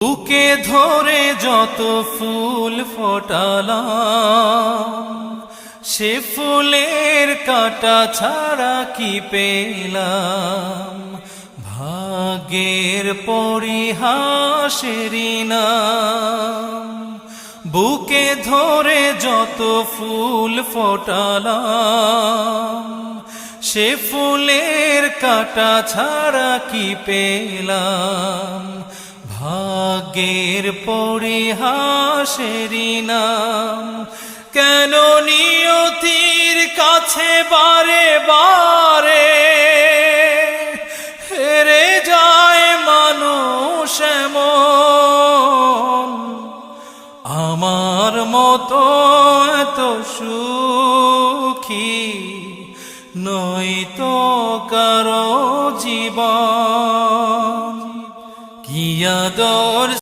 বুকে ধরে যত ফুল ফোটালাম, সে ফুলের কাঁটা ছাড়া কি পেলাম। ভাগ্যের পরিহাসেরই নাম। বুকে ধরে যত ফুল ফোটালাম, সে ফুলের কাঁটা ছাড়া কি পেলাম। ভাগ্যের পরিহাসেরই নাম। কেন নিয়তির কাছে বারে বারে হেরে যায় মানুষ এমন।